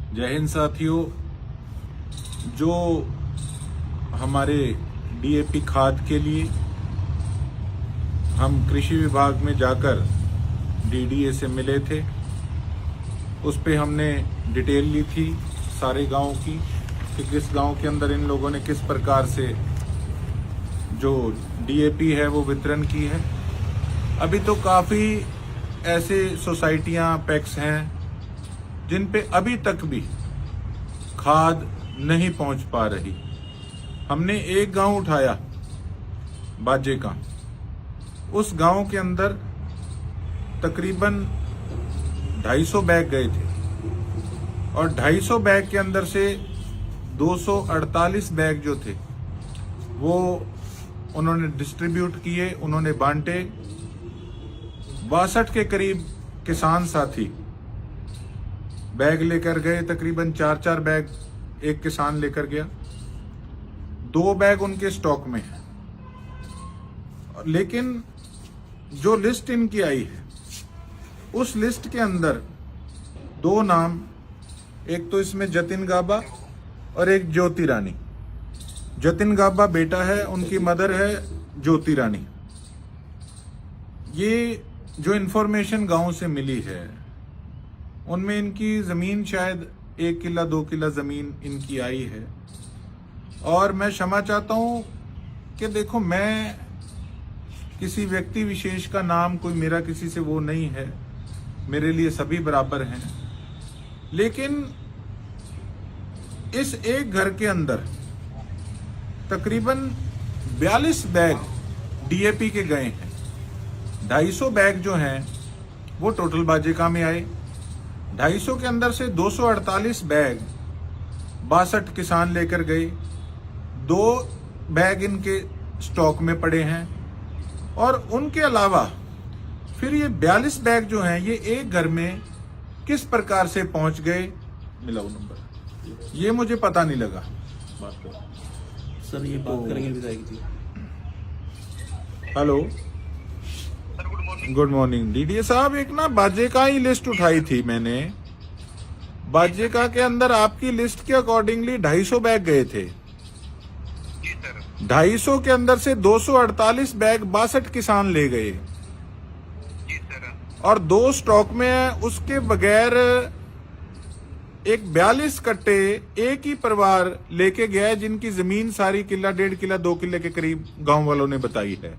जय हिंद साथियों। जो हमारे डीएपी खाद के लिए हम कृषि विभाग में जाकर डीडीए से मिले थे, उस पे हमने डिटेल ली थी सारे गांव की कि किस गांव के अंदर इन लोगों ने किस प्रकार से जो डीएपी है वो वितरण की है। अभी तो काफ़ी ऐसे सोसाइटियां, पैक्स हैं जिन पे अभी तक भी खाद नहीं पहुंच पा रही। हमने एक गांव उठाया बाजे का, उस गांव के अंदर तकरीबन 250 बैग गए थे और 250 बैग के अंदर से 248 बैग जो थे वो उन्होंने डिस्ट्रीब्यूट किए, उन्होंने बांटे। 62 के करीब किसान साथी बैग लेकर गए, तकरीबन 4-4 बैग एक किसान लेकर गया, 2 बैग उनके स्टॉक में है। लेकिन जो लिस्ट इनकी आई है उस लिस्ट के अंदर 2 नाम, एक तो इसमें जतिन गाबा और एक ज्योति रानी। जतिन गाबा बेटा है, उनकी मदर है ज्योति रानी। ये जो इन्फॉर्मेशन गांव से मिली है उनमें इनकी जमीन शायद 1 किला 2 किला जमीन इनकी आई है। और मैं क्षमा चाहता हूं कि देखो, मैं किसी व्यक्ति विशेष का नाम, कोई मेरा किसी से वो नहीं है, मेरे लिए सभी बराबर हैं। लेकिन इस एक घर के अंदर तकरीबन 42 बैग डीएपी के गए हैं। 250 बैग जो हैं वो टोटल बाजेका में आए। 250 के अंदर से 248 बैग 62 किसान लेकर गए, 2 बैग इनके स्टॉक में पड़े हैं। और उनके अलावा फिर ये 42 बैग जो हैं ये एक घर में किस प्रकार से पहुंच गए, मिलाओ नंबर, ये मुझे पता नहीं लगा। बात करो सर, ये बात करेंगे विधायक जी। हेलो, गुड मॉर्निंग डीडीए साहब। एक ना बाजेका ही लिस्ट उठाई थी मैंने। बाजेका के अंदर आपकी लिस्ट के अकॉर्डिंगली 250 बैग गए थे। 250 के अंदर से 248 बैग 62 किसान ले गए और 2 स्टॉक में है। उसके बगैर एक 42 कट्टे एक ही परिवार लेके गया है, जिनकी जमीन सारी किला 1.5 किला 2 किले के करीब गांव वालों ने बताई है।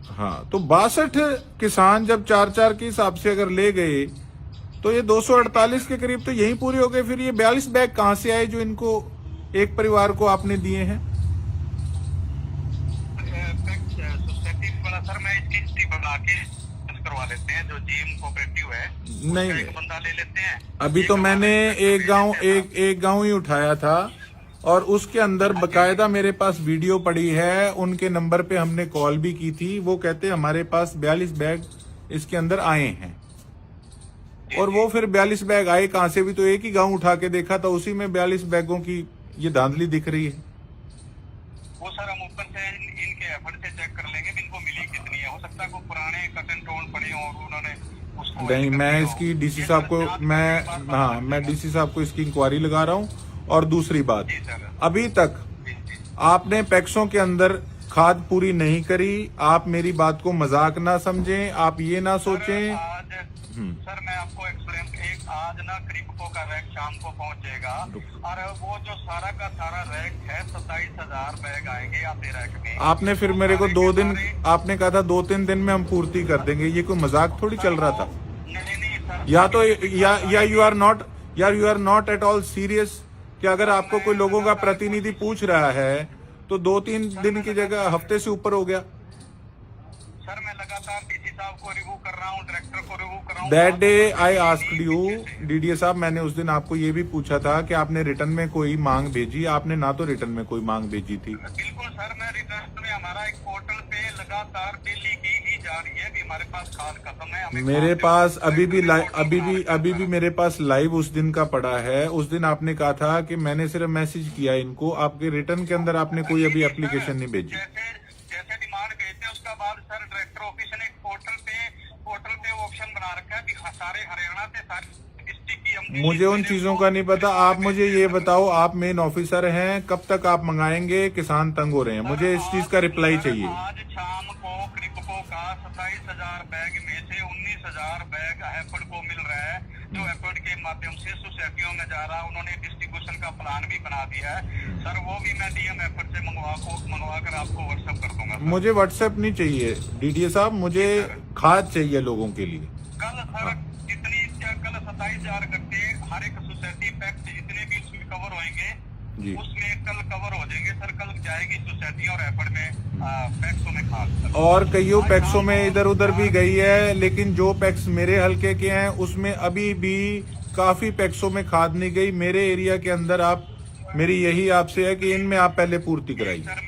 हाँ, तो 62 किसान जब 4-4 के हिसाब से अगर ले गए तो ये 248 के करीब तो यही पूरे हो गए। फिर ये 42 बैग कहां से आए जो इनको एक परिवार को आपने दिए हैं? सर, मैं इसकी हिस्ट्री बना के करवा लेते हैं। जो जीएम कोऑपरेटिव है नहीं, एक बंदा ले लेते हैं। अभी तो मैंने एक गांव ही उठाया था और उसके अंदर बकायदा मेरे पास वीडियो पड़ी है। उनके नंबर पे हमने कॉल भी की थी। वो कहते हमारे पास 42 बैग इसके अंदर आए हैं। और वो फिर 42 बैग आए कहां से? भी तो एक ही गांव उठा के देखा था, उसी में 42 बैगों की ये धांधली दिख रही है। वो सर हम ऊपर से इनके एफर्ट से चेक कर लेंगे कि इनको मिली कितनी है। हो सकता है कोई पुराने कट एंड टोन पड़े हों और उन्होंने उसको नहीं, मैं इसकी डीसी साहब को मैं डीसी साहब को इसकी इंक्वायरी लगा रहा हूं। और दूसरी बात, अभी तक आपने पैक्सों के अंदर खाद पूरी नहीं करी। आप मेरी बात को मजाक ना समझें, आप ये ना सोचें। सर मैं आपको एक्सप्लेन, एक आज ना क्रिप्टो का रैक शाम को पहुंचेगा और वो जो सारा का सारा रैक है 27,000 बैग आएंगे आपके रैक में। आपने फिर मेरे को 2 दिन, आपने कहा था 2-3 दिन में हम पूर्ति कर देंगे। ये कोई मजाक थोड़ी चल रहा था। नहीं सर, या तो या you are not at all serious कि अगर आपको कोई लोगों का प्रतिनिधि पूछ रहा है तो 2-3 दिन की जगह हफ्ते से ऊपर हो गया। सर मैं लगातार डीसी साहब को रिव्यू कर रहा हूँ, डायरेक्टर को रिव्यू कर रहा हूँ। That day I asked you, DDA साहब, मैंने उस दिन आपको ये भी पूछा था कि आपने रिटर्न में कोई मांग भेजी। आपने ना तो रिटर्न में कोई मांग भेजी थी। बिल्कुल सर, मैं रिटर्न में हमारा एक पोर्टल पे लगातार डेली की ही जा रही है कि हमारे पास खाद खत्म है। मेरे पास अभी भी मेरे पास लाइव उस दिन का पड़ा है। उस दिन आपने कहा था कि मैंने सिर्फ मैसेज किया इनको, आपके रिटर्न के अंदर आपने कोई अभी एप्लीकेशन नहीं भेजी। जैसे डिमांड भेजते हैं उसका बाद सर डायरेक्टर ऑफिस ने एक पोर्टल पे ऑप्शन बना रखा है कि सारे हरियाणा से सारी डिस्ट्रिक्ट की हम मुझे उन चीजों का नहीं पता। आप मुझे ये बताओ, आप मेन ऑफिसर हैं, कब तक आप मंगाएंगे? किसान तंग हो रहे हैं, मुझे इस चीज का रिप्लाई चाहिए। आज शाम को क्रिप्को का 27,000 बैग में से 19,000 बैग एफर्ड को मिल रहा है, जो एफर्ड के माध्यम से सोसाइटियों में जा रहा है। उन्होंने डिस्ट्रीब्यूशन का प्लान भी बना दिया है सर, वो भी मैं डीएम एफर्ड से मंगवा कर आपको व्हाट्सएप कर दूंगा। मुझे व्हाट्सएप नहीं चाहिए डीडीए साहब, मुझे खाद चाहिए लोगों के लिए। कल सर कितनी कल 27,000 गट्टे हर एक सोसाइटी पैक्स जितने भी उसमें कवर होंगे जी, उसमें कल कवर हो जाएंगे सर। कल जाएगी सोसाइटी और एफर्ड में पैक्सों में खाद। और कईयों पैक्सों में इधर उधर भी गई है, लेकिन जो पैक्स मेरे हल्के के हैं उसमें अभी भी काफी पैक्सों में खाद नहीं गई। मेरे एरिया के अंदर आप, मेरी यही आपसे है कि इनमें आप पहले पूर्ति कराइए। सर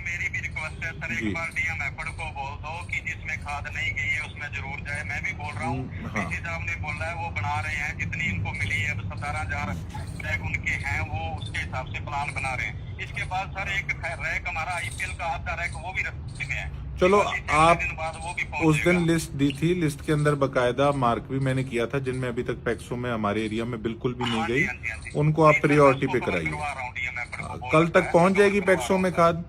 मेरी भी रिक्वेस्ट है सर, जी। एक बार डीएम एफर्ड को बोल दो कि जिसमें खाद नहीं गई है उसमें जरूर जाए। मैं भी बोल रहा हूँ, हाँ। डीसी साहब ने बोला है वो बना रहे हैं, जितनी इनको मिली है 17,000 बैग उनके हैं, वो उसके हिसाब से प्लान बना रहे हैं। इसके बाद सर एक रैक हमारा आईपीएल का आधा रैक वो भी रखते हैं। चलो, आप दिन बाद वो भी उस दिन लिस्ट दी थी, लिस्ट के अंदर बकायदा मार्क भी मैंने किया था, जिनमें अभी तक पैक्सों में हमारे एरिया में बिल्कुल भी नहीं गई, उनको आप प्रायोरिटी पे कराइए। कल तक पहुंच जाएगी पैक्सों में खाद?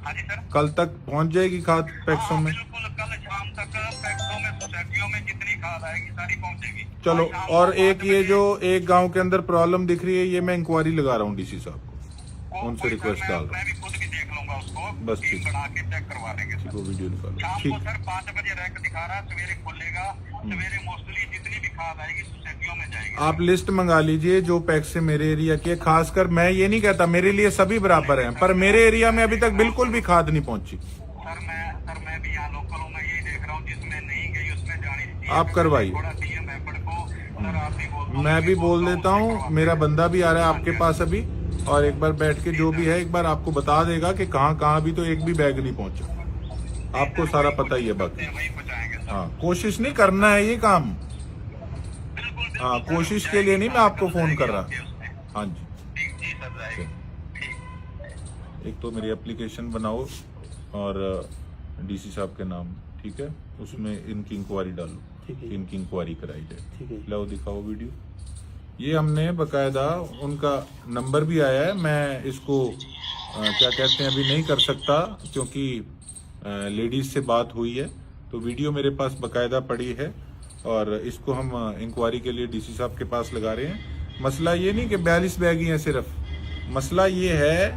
हाँ जी सर, कल तक पहुंच जाएगी खाद पैक्सों में? बिल्कुल कल शाम तक पैक्सों में सोसाइटियों में जितनी खाद आएगी सारी पहुंचेगी। चलो, आज शाम और को एक 5 ये बजे- जो एक गांव के अंदर प्रॉब्लम दिख रही है, ये मैं इंक्वायरी लगा रहा हूँ डीसी साहब को, उनसे कोई रिक्वेस्ट सर, डाल रहा मैं भी खुद भी देख लूंगा उसको, बस टीम ठीक। बना के चेक करवा देंगे हूँ। सर। वो वीडियो निकालो, शाम को ठीक। सर 5 बजे रैक दिखा रहा है, सवेरे खुलेगा, सवेरे मोस्टली जितनी भी खाद आएगी सोसाइटियों में जाएगी। आप लिस्ट मंगा लीजिए जो पैक्स से मेरे एरिया की है, खासकर मैं ये नहीं कहता मेरे लिए सभी बराबर हैं, पर मेरे एरिया में अभी तक बिल्कुल भी खाद नहीं पहुंची। सर मैं भी यहाँ लोकल हूँ, मैं यही देख रहा हूँ, जिसमें नहीं गई उसमें जानी चाहिए। आप करवाइए। थोड़ा डीएम एफर्ड को सर आप भी बोल दो, मैं भी बोल देता हूँ, उससे मेरा बंदा भी आ रहा है आपके पास अभी, और एक बार बैठ के जो भी है एक बार आपको बता देगा कि कहाँ कहाँ अभी तो एक भी बैग नहीं पहुंचा। आपको सारा पता ही है बाकी। वही पहुँचाएंगे सर। हाँ, कोशिश नहीं करना है ये काम। बिल्कुल हाँ, कोशिश के लिए नहीं मैं आपको फोन कर रहा। हाँ जी, जी सर, जाएगी। ठीक। एक तो मेरी एप्लीकेशन बनाओ और डीसी साहब के नाम, ठीक है, उसमें इनकी इंक्वायरी डालो, ठीक है। इनकी इंक्वायरी कराई जाए। ठीक है। लो दिखाओ वीडियो। ये हमने बकायदा, उनका नंबर भी आया है, मैं इसको क्या कहते हैं अभी नहीं कर सकता क्योंकि लेडीज से बात हुई है, तो वीडियो मेरे पास बकायदा पड़ी है और इसको हम इंक्वायरी के लिए डीसी साहब के पास लगा रहे हैं। मसला ये नहीं कि 42 बैग ही हैं सिर्फ, मसला ये है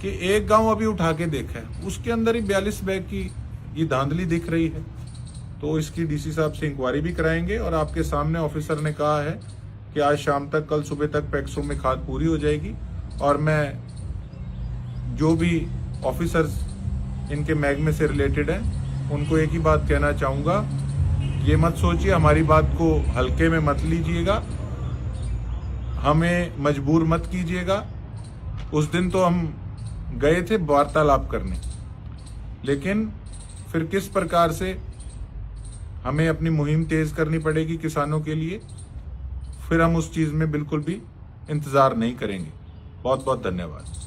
कि एक गांव अभी उठा के देखा है, उसके अंदर ही 42 बैग की ये धांधली दिख रही है। तो इसकी डीसी साहब से इंक्वायरी भी कराएंगे और आपके सामने ऑफिसर ने कहा है कि आज शाम तक, कल सुबह तक पैक्सों में खाद पूरी हो जाएगी। और मैं जो भी ऑफिसर्स इनके महकमे से रिलेटेड हैं उनको एक ही बात कहना चाहूँगा, ये मत सोचिए, हमारी बात को हल्के में मत लीजिएगा, हमें मजबूर मत कीजिएगा। उस दिन तो हम गए थे वार्तालाप करने, लेकिन फिर किस प्रकार से हमें अपनी मुहिम तेज करनी पड़ेगी किसानों के लिए, फिर हम उस चीज में बिल्कुल भी इंतजार नहीं करेंगे। बहुत बहुत धन्यवाद।